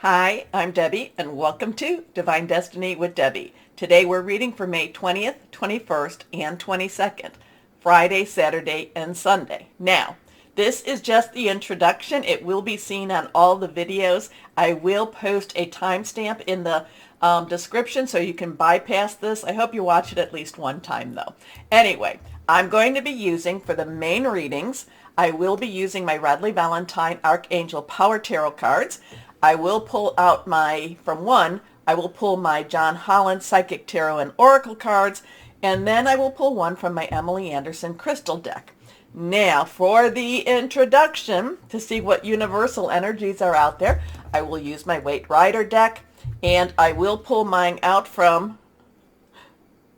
Hi, I'm Debbie, and welcome to Divine Destiny with Debbie. Today we're reading for May 20th, 21st, and 22nd, Friday, Saturday, and Sunday. Now, this is just the introduction. It will be seen on all the videos. I will post a timestamp in the description so you can bypass this. I hope you watch it at least one time, though. Anyway, I'm going to be using, for the main readings, I will be using my Radley Valentine Archangel Power Tarot cards. I will pull out I will pull my John Holland Psychic Tarot and Oracle cards, and then I will pull one from my Emily Anderson Crystal deck. Now, for the introduction, to see what universal energies are out there, I will use my Waite Rider deck, and I will pull mine out from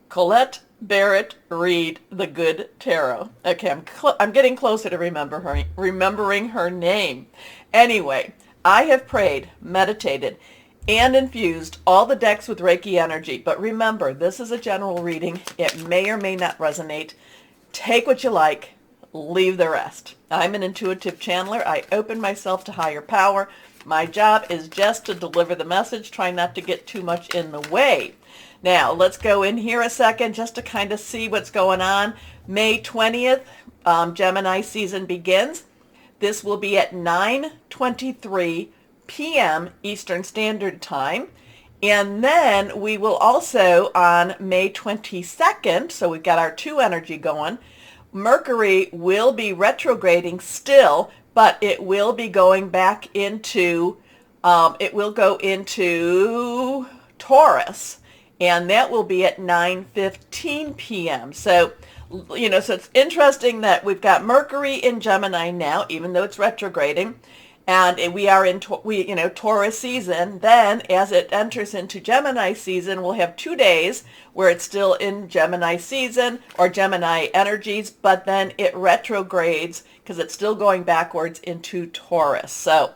Colette Barrett Reed, the Good Tarot. Okay, I'm getting closer to remembering her name. Anyway, I have prayed, meditated, and infused all the decks with Reiki energy. But remember, this is a general reading. It may or may not resonate. Take what you like, leave the rest. I'm an intuitive channeler. I open myself to higher power. My job is just to deliver the message, try not to get too much in the way. Now, let's go in here a second just to kind of see what's going on. May 20th, Gemini season begins. This will be at 9:23 p.m. Eastern Standard Time. And then we will also, on May 22nd, so we've got our two energy going, Mercury will be retrograding still, but it will be going back into, it will go into Taurus. And that will be at 9:15 p.m. So, so it's interesting that we've got Mercury in Gemini now, even though it's retrograding, and we are in Taurus season. Then, as it enters into Gemini season, we'll have 2 days where it's still in Gemini season or Gemini energies, but then it retrogrades because it's still going backwards into Taurus. So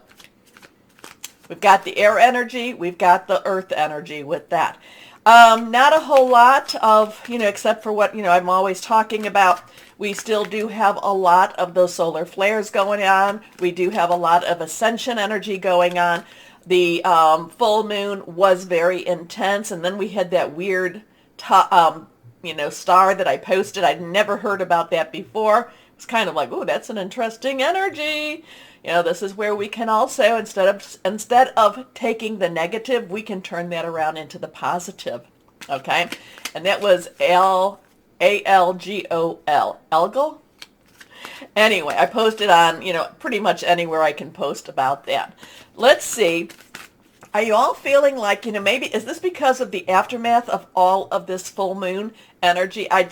we've got the air energy, we've got the earth energy with that. Not a whole lot of, except for what, I'm always talking about. We still do have a lot of those solar flares going on. We do have a lot of ascension energy going on. The full moon was very intense. And then we had that weird, star that I posted. I'd never heard about that before. It's kind of like, oh, that's an interesting energy. This is where we can also, instead of taking the negative, we can turn that around into the positive. Okay? And that was Algol. Algol? Anyway, I posted on, pretty much anywhere I can post about that. Let's see. Are you all feeling like, maybe, is this because of the aftermath of all of this full moon energy? I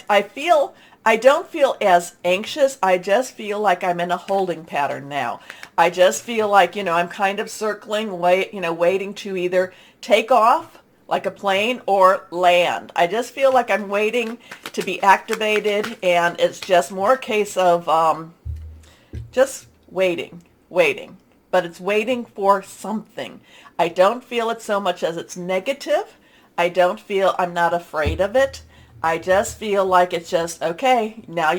don't feel as anxious. I just feel like I'm in a holding pattern now. I just feel like, I'm kind of circling, waiting to either take off like a plane or land. I just feel like I'm waiting to be activated, and it's just more a case of just waiting. But it's waiting for something. I don't feel it so much as it's negative. I'm not afraid of it. I just feel like it's just, okay, now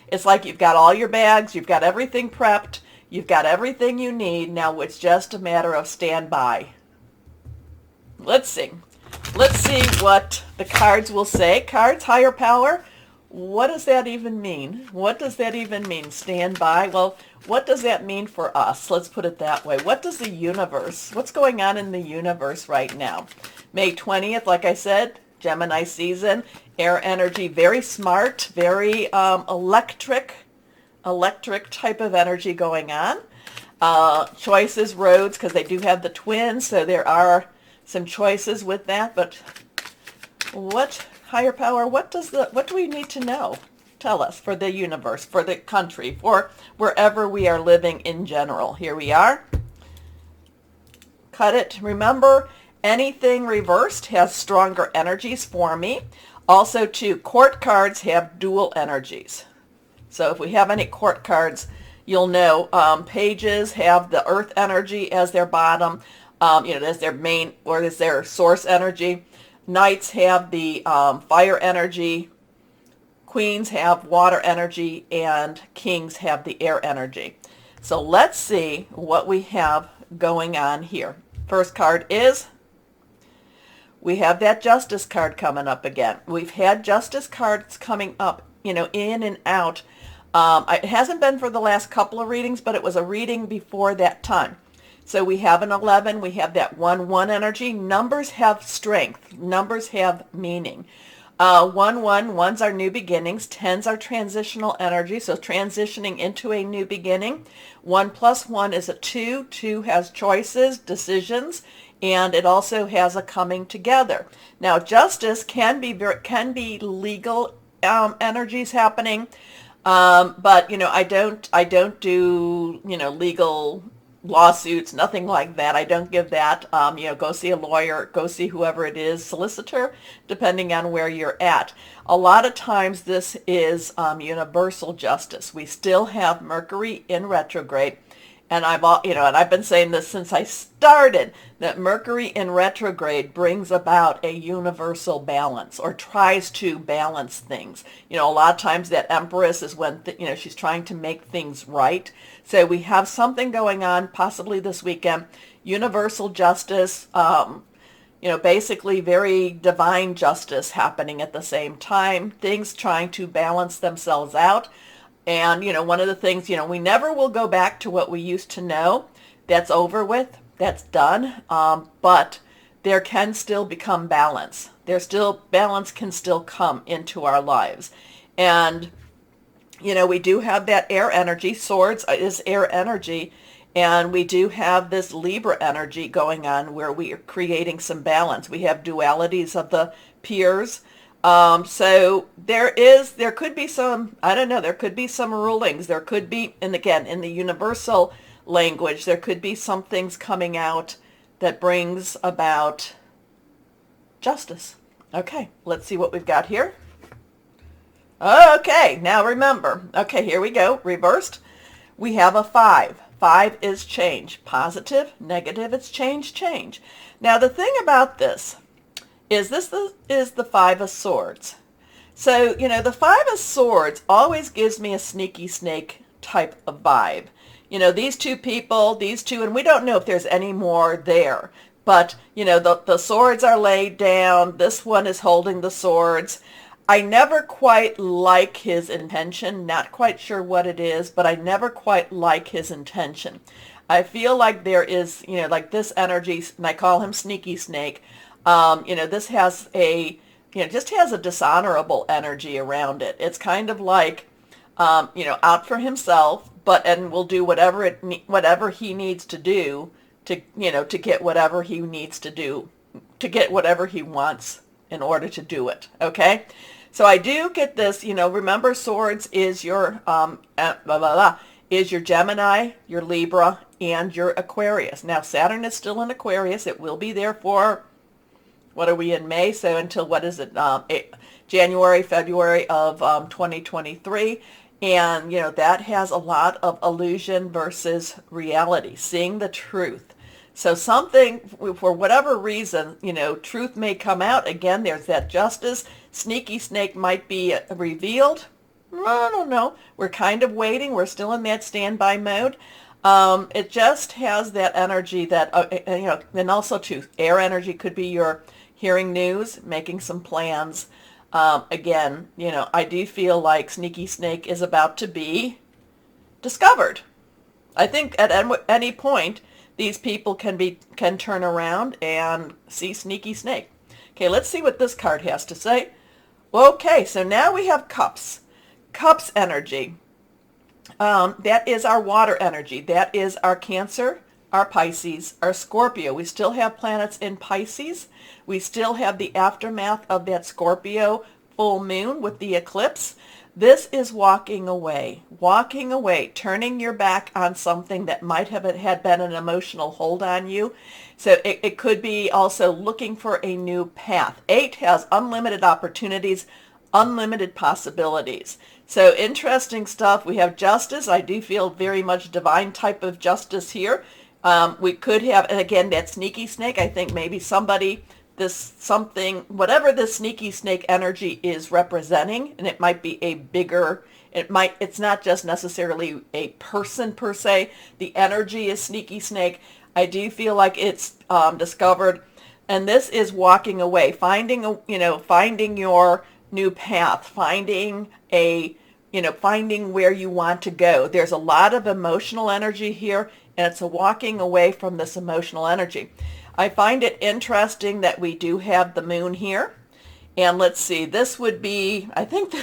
it's like you've got all your bags, you've got everything prepped, you've got everything you need. Now it's just a matter of standby. Let's see. Let's see what the cards will say. Cards, higher power. What does that even mean? What does that even mean? Standby? Well, what does that mean for us? Let's put it that way. What does the universe, what's going on in the universe right now? May 20th, like I said, Gemini season, air energy, very smart, very electric type of energy going on. Choices, roads, because they do have the twins, so there are some choices with that. But what higher power? What do we need to know? Tell us, for the universe, for the country, for wherever we are living in general. Here we are. Cut it. Remember, anything reversed has stronger energies for me. Also, too, court cards have dual energies. So if we have any court cards, you'll know pages have the earth energy as their bottom, as their main, or as their source energy. Knights have the fire energy. Queens have water energy, and kings have the air energy. So let's see what we have going on here. First card is, we have that Justice card coming up again. We've had Justice cards coming up, in and out. It hasn't been for the last couple of readings, but it was a reading before that time. So we have an 11, we have that 1-1 energy. Numbers have strength. Numbers have meaning. 1-1, are new beginnings. 10s are transitional energy, so transitioning into a new beginning. 1 + 1 is a 2. 2 has choices, decisions, and it also has a coming together. Now, justice can be legal energies happening, but I don't do legal lawsuits, nothing like that. I don't give that. Go see a lawyer, go see whoever it is, solicitor, depending on where you're at. A lot of times this is universal justice. We still have Mercury in retrograde. And I've been saying this since I started, that Mercury in retrograde brings about a universal balance, or tries to balance things. A lot of times that Empress is when she's trying to make things right. So we have something going on possibly this weekend. Universal justice, basically very divine justice happening at the same time. Things trying to balance themselves out. And, one of the things, we never will go back to what we used to know. That's over with. That's done. But there can still become balance. Balance can still come into our lives. And, we do have that air energy. Swords is air energy. And we do have this Libra energy going on where we are creating some balance. We have dualities of the peers. So there could be some, there could be some rulings. There could be, and again, in the universal language, there could be some things coming out that brings about justice. Okay, let's see what we've got here. Okay, now remember. Okay, here we go. Reversed. We have a 5. 5 is change. Positive, negative, it's change. Now the thing about this is the 5 of Swords. So, the 5 of Swords always gives me a sneaky snake type of vibe. These two people, and we don't know if there's any more there, but, the swords are laid down. This one is holding the swords. I never quite like his intention, not quite sure what it is, but I never quite like his intention. I feel like there is, like this energy, and I call him Sneaky Snake. This has just has a dishonorable energy around it. It's kind of like, out for himself, and will do whatever he needs to do to get whatever he needs to do, to get whatever he wants in order to do it. Okay. So I do get this, remember swords is your, is your Gemini, your Libra, and your Aquarius. Now Saturn is still in Aquarius. It will be there for, what are we in May? So until, January, February of 2023. And, that has a lot of illusion versus reality, seeing the truth. So something, for whatever reason, truth may come out. Again, there's that justice. Sneaky Snake might be revealed. I don't know. We're kind of waiting. We're still in that standby mode. It just has that energy that, and also too, air energy could be your hearing news, making some plans. Again, I do feel like Sneaky Snake is about to be discovered. I think at any point, these people can turn around and see Sneaky Snake. Okay, let's see what this card has to say. Okay, so now we have Cups. Cups energy. That is our water energy. That is our Cancer, our Pisces, our Scorpio. We still have planets in Pisces. We still have the aftermath of that Scorpio full moon with the eclipse. This is walking away, turning your back on something that might have had been an emotional hold on you. So it could be also looking for a new path. 8 has unlimited opportunities, unlimited possibilities. So interesting stuff. We have justice. I do feel very much divine type of justice here. We could have, and again, that Sneaky Snake. I think maybe somebody, whatever this Sneaky Snake energy is representing, and it might be a bigger, it's not just necessarily a person per se. The energy is Sneaky Snake. I do feel like it's discovered, and this is walking away, finding finding your new path, finding finding where you want to go. There's a lot of emotional energy here, and it's a walking away from this emotional energy. I find it interesting that we do have the moon here. And let's see, this would be, I think,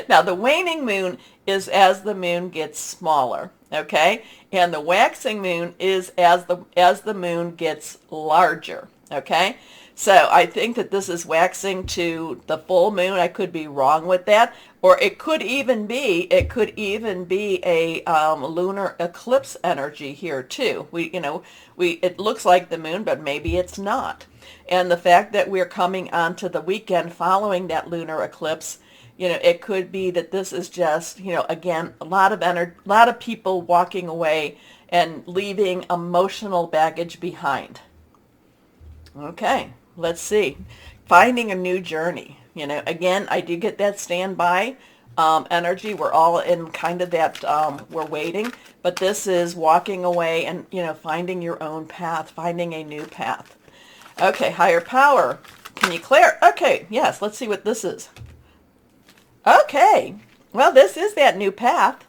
now the waning moon is as the moon gets smaller, okay? And the waxing moon is as the moon gets larger, okay? So I think that this is waxing to the full moon. I could be wrong with that, or it could even be a lunar eclipse energy here too. It looks like the moon, but maybe it's not. And the fact that we're coming onto the weekend following that lunar eclipse, it could be that this is just, again, a lot of people walking away and leaving emotional baggage behind. Okay, let's see. Finding a new journey. Again, I do get that standby energy. We're all in kind of that, we're waiting. But this is walking away and, finding your own path, finding a new path. Okay, higher power. Can you clear? Okay, yes, let's see what this is. Okay, well, this is that new path.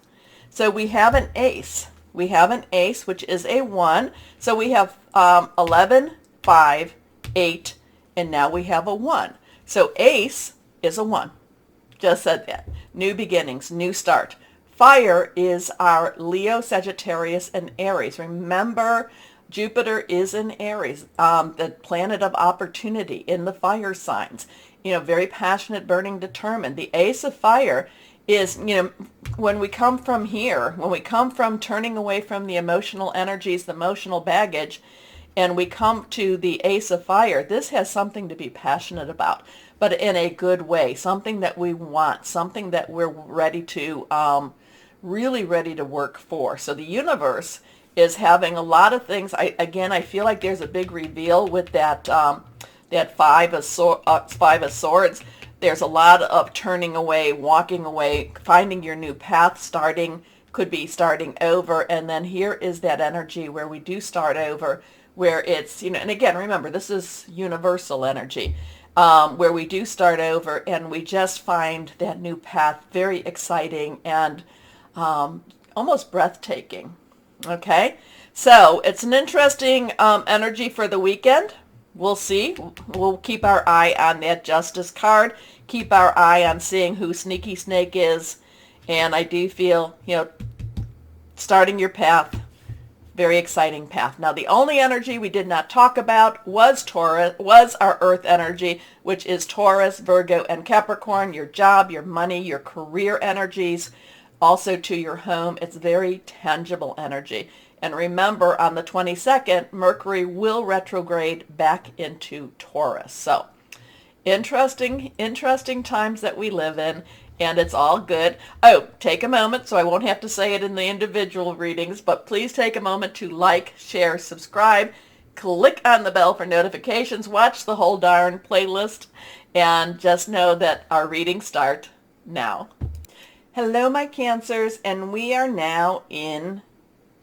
So we have an ace. We have an ace, which is a 1. So we have 11, 5, 8, and now we have a 1. So ace is a 1. Just said that. New beginnings, new start. Fire is our Leo, Sagittarius, and Aries. Remember, Jupiter is in Aries, the planet of opportunity in the fire signs. Very passionate, burning, determined. The ace of fire is, when we come from here, when we come from turning away from the emotional energies, the emotional baggage, and we come to the ace of fire, this has something to be passionate about, but in a good way, something that we want, something that we're ready to, really ready to work for. So the universe is having a lot of things. I feel like there's a big reveal with that five of swords. There's a lot of turning away, walking away, finding your new path, could be starting over. And then here is that energy where we do start over, where it's, and again, remember, this is universal energy, where we do start over and we just find that new path very exciting and almost breathtaking. Okay, so it's an interesting energy for the weekend. We'll see. We'll keep our eye on that Justice card. Keep our eye on seeing who Sneaky Snake is. And I do feel, starting your path, very exciting path. Now, the only energy we did not talk about was our Earth energy, which is Taurus, Virgo, and Capricorn, your job, your money, your career energies. Also to your home. It's very tangible energy. And remember, on the 22nd, Mercury will retrograde back into Taurus. So interesting times that we live in, and it's all good. Oh, take a moment, so I won't have to say it in the individual readings, but please take a moment to like, share, subscribe, click on the bell for notifications, watch the whole darn playlist, and just know that our readings start now. Hello, my Cancers, and we are now in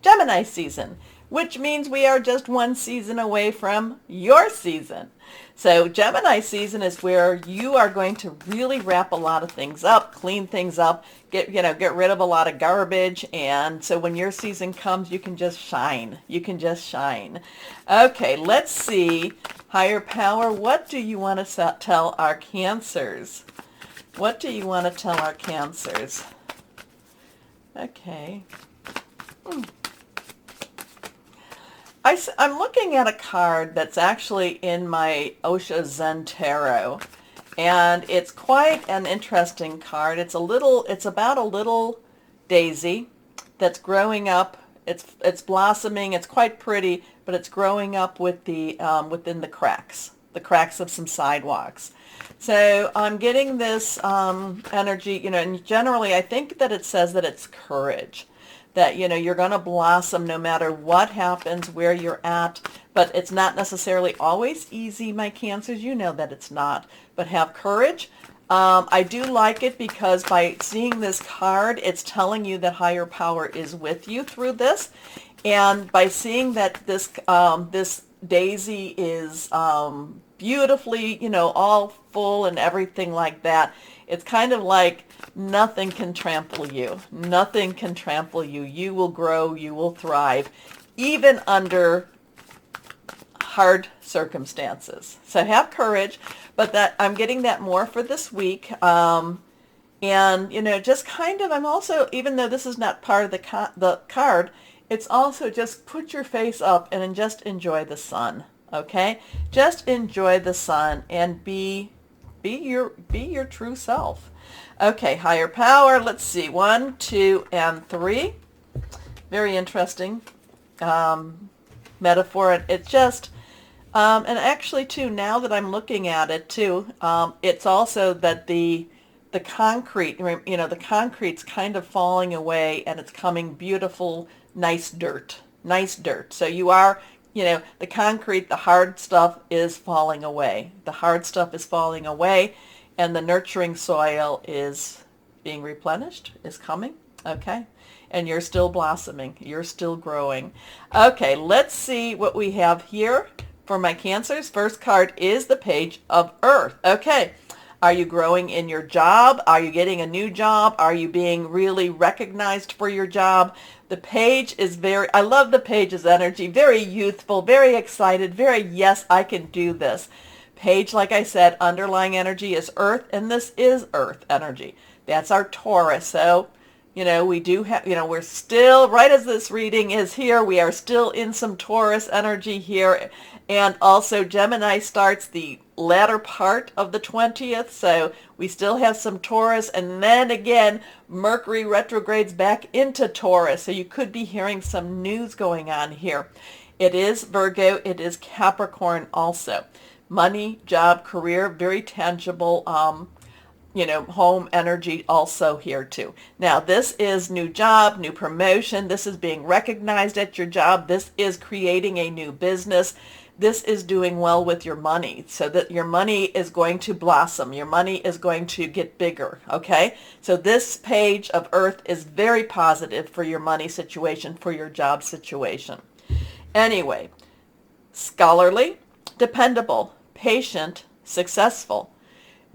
Gemini season, which means we are just one season away from your season. So Gemini season is where you are going to really wrap a lot of things up, clean things up, get rid of a lot of garbage, and so when your season comes, you can just shine. You can just shine. Okay, let's see, higher power, what do you want to tell our Cancers? What do you want to tell our Cancers? Okay. I'm looking at a card that's actually in my Osho Zen Tarot, and it's quite an interesting card. It's about a little daisy that's growing up. It's blossoming. It's quite pretty, but it's growing up with within the cracks of some sidewalks. So I'm getting this energy, and generally I think that it says that it's courage, that, you're going to blossom no matter what happens, where you're at, but it's not necessarily always easy, my Cancers. You know that it's not, but have courage. I do like it because by seeing this card, it's telling you that higher power is with you through this. And by seeing that this daisy is beautifully, all full and everything like that, it's kind of like nothing can trample you. Nothing can trample you. You will grow. You will thrive, even under hard circumstances. So have courage, but that I'm getting that more for this week. And, just kind of, I'm also, even though this is not part of the card, it's also just put your face up and just enjoy the sun, okay? Just enjoy the sun and be your true self. Okay, higher power, let's see, 1, 2, and 3. Very interesting metaphor. And it's just, and actually, too, now that I'm looking at it, too, it's also that the concrete, the concrete's kind of falling away and it's coming beautiful, nice dirt. So you are, the concrete, the hard stuff is falling away. The hard stuff is falling away and the nurturing soil is being replenished, is coming, okay? And you're still blossoming. You're still growing. Okay, let's see what we have here for my Cancers. First card is the Page of Earth. Okay. Are you growing in your job? Are you getting a new job? Are you being really recognized for your job? The page is I love the page's energy, very youthful, very excited, very, yes, I can do this. Page, like I said, underlying energy is Earth, and this is Earth energy. That's our Taurus. So, we do have, we're still, right as this reading is here, we are still in some Taurus energy here. And also Gemini starts the latter part of the 20th, so we still have some Taurus. And then again, Mercury retrogrades back into Taurus, so you could be hearing some news going on here. It is Virgo, it is Capricorn also. Money, job, career, very tangible, home energy also here too. Now, this is new job, new promotion. This is being recognized at your job. This is creating a new business. This is doing well with your money, so that your money is going to blossom. Your money is going to get bigger, okay? So this Page of Earth is very positive for your money situation, for your job situation. Anyway, scholarly, dependable, patient, successful.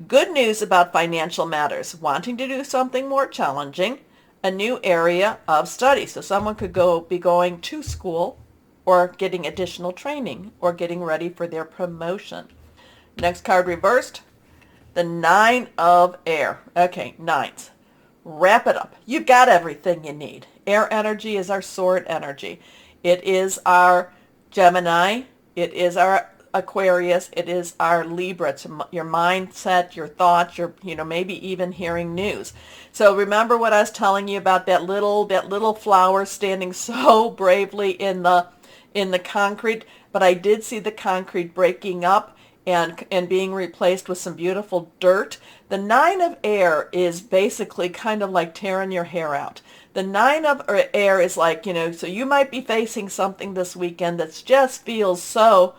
Good news about financial matters. Wanting to do something more challenging, a new area of study. So someone could be going to school or getting additional training or getting ready for their promotion. Next card reversed, the 9 of Air. Okay, 9s. Wrap it up. You've got everything you need. Air energy is our sword energy. It is our Gemini. It is our Aquarius. It is our Libra. It's your mindset, your thoughts, your, maybe even hearing news. So remember what I was telling you about that little flower standing so bravely in the concrete, but I did see the concrete breaking up and being replaced with some beautiful dirt. The 9 of Air is basically kind of like tearing your hair out. The 9 of Air is like, so you might be facing something this weekend that just feels so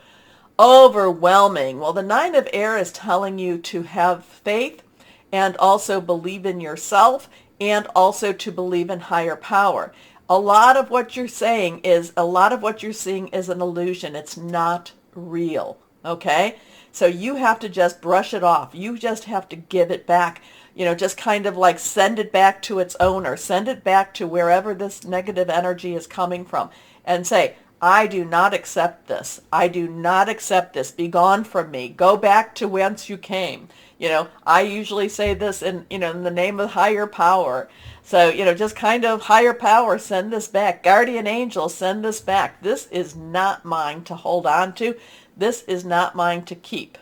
overwhelming. Well, the 9 of Air is telling you to have faith and also believe in yourself and also to believe in higher power. A lot of what you're seeing is an illusion. It's not real, okay? So you have to just brush it off. You just have to give it back. Just kind of like send it back to its owner. Send it back to wherever this negative energy is coming from and say, I do not accept this. I do not accept this. Be gone from me. Go back to whence you came. I usually say this in the name of higher power. So, just kind of higher power, send this back. Guardian angel, send this back. This is not mine to hold on to. This is not mine to keep.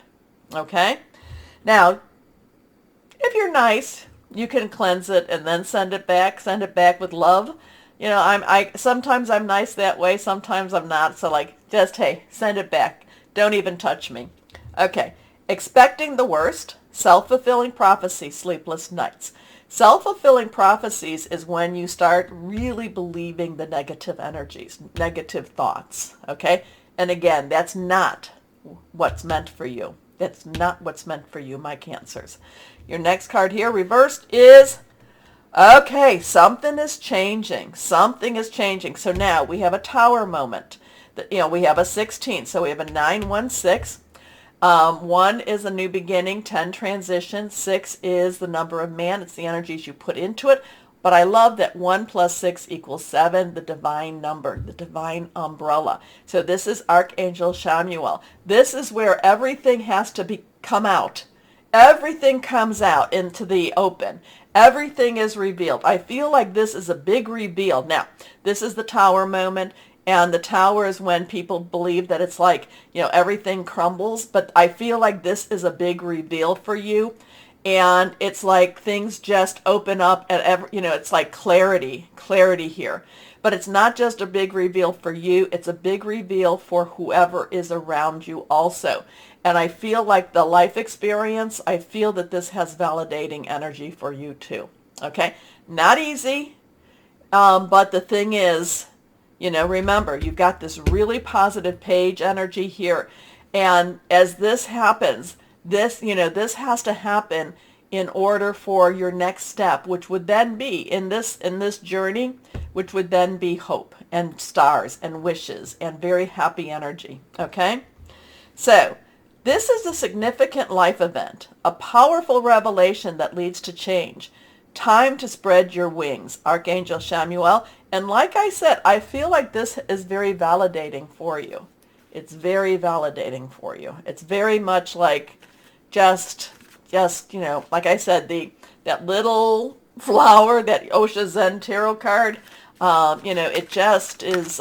Okay? Now, if you're nice, you can cleanse it and then send it back. Send it back with love. Sometimes I'm nice that way. Sometimes I'm not. So hey, send it back. Don't even touch me. Okay. Expecting the worst. Self-fulfilling prophecy, sleepless nights. Self-fulfilling prophecies is when you start really believing the negative energies, negative thoughts, okay? And again, that's not what's meant for you. That's not what's meant for you, my Cancers. Your next card here, reversed, is Okay, something is changing. Something is changing. So now we have a tower moment. We have a 16. So we have a 916. 1 is a new beginning, 10 transition, 6 is the number of man. It's the energies you put into it. But I love that 1 plus 6 equals 7, the divine number, the divine umbrella. So this is Archangel Samuel. This is where everything has to come out. Everything comes out into the open. Everything is revealed. I feel like this is a big reveal. Now, this is the tower moment, and the tower is when people believe that it's like, everything crumbles. But I feel like this is a big reveal for you. And it's like things just open up and it's like clarity here. But it's not just a big reveal for you. It's a big reveal for whoever is around you also. And I feel like the life experience, I feel that this has validating energy for you too. Okay? Not easy, but the thing is, remember, you've got this really positive page energy here. And as this happens, this has to happen in order for your next step, which would then be in this journey, which would then be hope and stars and wishes and very happy energy. Okay? So, this is a significant life event, a powerful revelation that leads to change. Time to spread your wings, Archangel Samuel. And like I said, I feel like this is very validating for you. It's very validating for you. It's very much like just like I said, that little flower, that Osha Zen tarot card, it just is,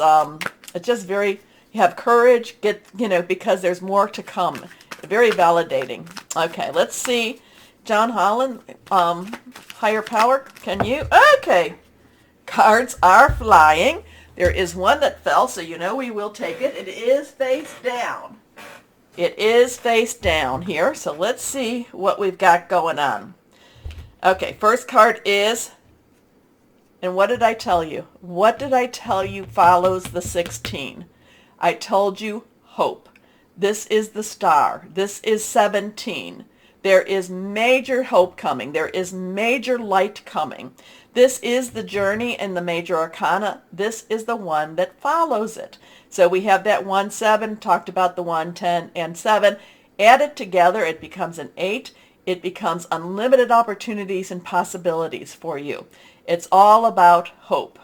it's just very, you have courage, because there's more to come. Very validating. Okay, let's see. John Holland, higher power, can you? Okay, cards are flying. There is one that fell, so we will take it. It is face down. It is face down here, so let's see what we've got going on. Okay, first card is, and what did I tell you? What did I tell you follows the 16? I told you hope. This is the star. This is 17. There is major hope coming. There is major light coming. This is the journey in the major arcana. This is the one that follows it. So we have that 1, 7, talked about the 1, 10, and 7. Added together, it becomes an 8. It becomes unlimited opportunities and possibilities for you. It's all about hope.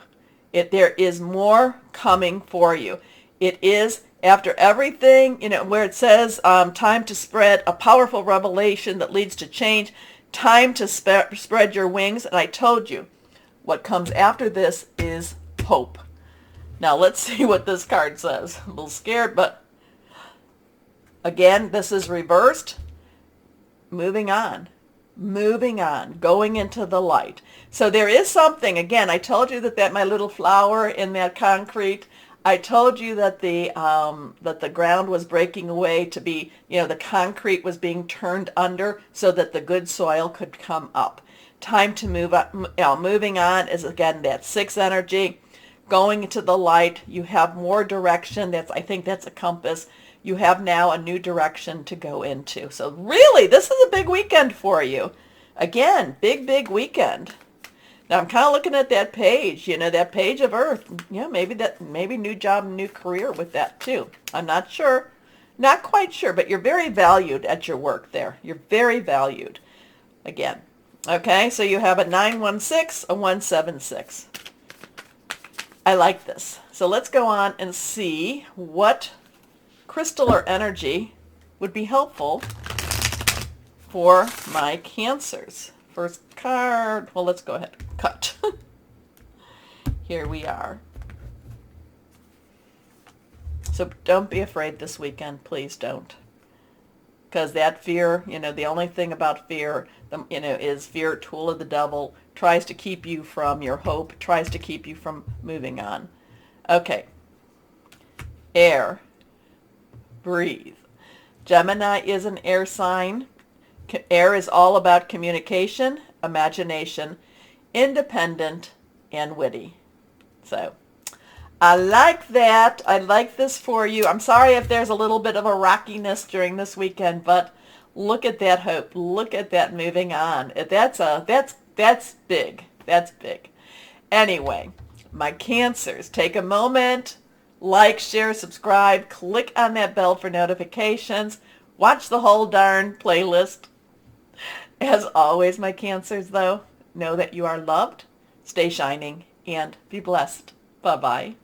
There is more coming for you. It is, after everything, where it says time to spread a powerful revelation that leads to change, time to spread your wings. And I told you, what comes after this is hope. Now let's see what this card says. I'm a little scared, but again, this is reversed. Moving on, going into the light. So there is something, again, I told you that my little flower in that concrete, I told you that the ground was breaking away to be, the concrete was being turned under so that the good soil could come up. Time to move up. Moving on is, again, that 6 energy. Going into the light, you have more direction. I think that's a compass. You have now a new direction to go into. So really, this is a big weekend for you. Again, big weekend. Now I'm kind of looking at that page, that page of Earth. Maybe new job, new career with that too. I'm not sure. Not quite sure, but you're very valued at your work there. You're very valued. Again. Okay, so you have a 916, a 176. I like this. So let's go on and see what crystal or energy would be helpful for my Cancers. First card, well, let's go ahead and cut. Here we are. So don't be afraid this weekend. Please don't. Because that fear, the only thing about fear, is fear, tool of the devil, tries to keep you from your hope, tries to keep you from moving on. Okay. Air. Breathe. Gemini is an air sign. Air is all about communication, imagination, independent, and witty. So I like that. I like this for you. I'm sorry if there's a little bit of a rockiness during this weekend, but look at that hope. Look at that moving on. That's big. That's big. Anyway, my Cancers, take a moment, like, share, subscribe, click on that bell for notifications, watch the whole darn playlist. As always, my Cancers, though, know that you are loved, stay shining, and be blessed. Bye-bye.